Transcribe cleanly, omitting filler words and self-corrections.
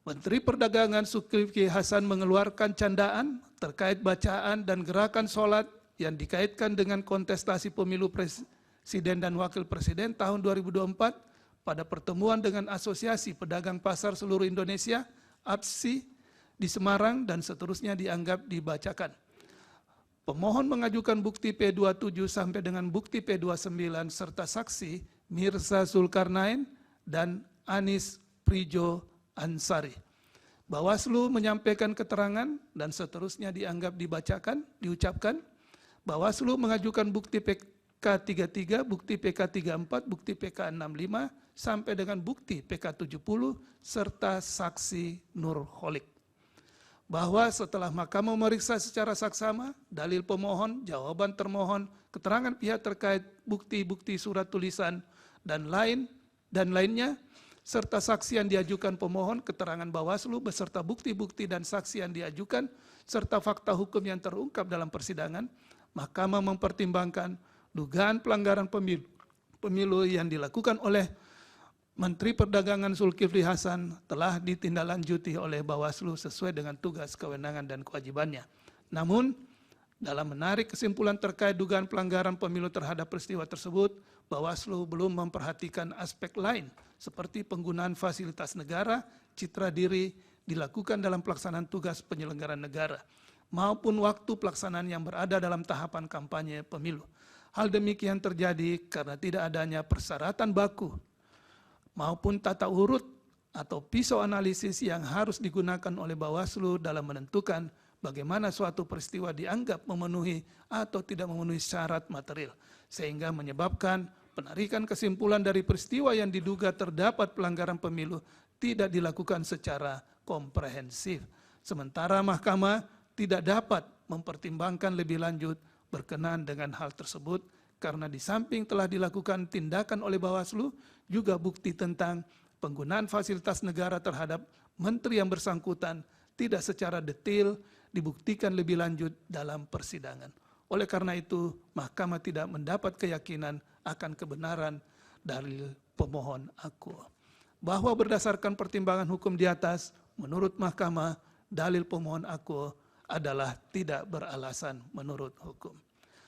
Menteri Perdagangan Zulkifli Hasan mengeluarkan candaan terkait bacaan dan gerakan sholat yang dikaitkan dengan kontestasi pemilu presiden dan wakil presiden tahun 2024 pada pertemuan dengan Asosiasi Pedagang Pasar Seluruh Indonesia, APSI, di Semarang dan seterusnya dianggap dibacakan. Pemohon mengajukan bukti P27 sampai dengan bukti P29 serta saksi Mirza Zulkarnain dan Anis Prijo Ansari. Bawaslu menyampaikan keterangan dan seterusnya dianggap dibacakan, diucapkan. Bawaslu mengajukan bukti PK33, bukti PK34, bukti PK65, sampai dengan bukti PK70, serta saksi Nurholik. Bahwa setelah Mahkamah memeriksa secara saksama, dalil pemohon, jawaban termohon, keterangan pihak terkait bukti-bukti surat tulisan, dan lainnya, serta saksi yang diajukan pemohon, keterangan Bawaslu beserta bukti-bukti dan saksi yang diajukan, serta fakta hukum yang terungkap dalam persidangan, Mahkamah mempertimbangkan dugaan pelanggaran pemilu yang dilakukan oleh Menteri Perdagangan Zulkifli Hasan telah ditindaklanjuti oleh Bawaslu sesuai dengan tugas, kewenangan, dan kewajibannya. Namun, dalam menarik kesimpulan terkait dugaan pelanggaran pemilu terhadap peristiwa tersebut, Bawaslu belum memperhatikan aspek lain seperti penggunaan fasilitas negara, citra diri dilakukan dalam pelaksanaan tugas penyelenggaraan negara, maupun waktu pelaksanaan yang berada dalam tahapan kampanye pemilu. Hal demikian terjadi karena tidak adanya persyaratan baku maupun tata urut atau pisau analisis yang harus digunakan oleh Bawaslu dalam menentukan bagaimana suatu peristiwa dianggap memenuhi atau tidak memenuhi syarat material, sehingga menyebabkan penarikan kesimpulan dari peristiwa yang diduga terdapat pelanggaran pemilu tidak dilakukan secara komprehensif. Sementara Mahkamah tidak dapat mempertimbangkan lebih lanjut berkenaan dengan hal tersebut karena di samping telah dilakukan tindakan oleh Bawaslu, juga bukti tentang penggunaan fasilitas negara terhadap menteri yang bersangkutan tidak secara detail dibuktikan lebih lanjut dalam persidangan. Oleh karena itu, Mahkamah tidak mendapat keyakinan akan kebenaran dalil pemohon akuo. Bahwa berdasarkan pertimbangan hukum di atas, menurut Mahkamah, dalil pemohon akuo adalah tidak beralasan menurut hukum.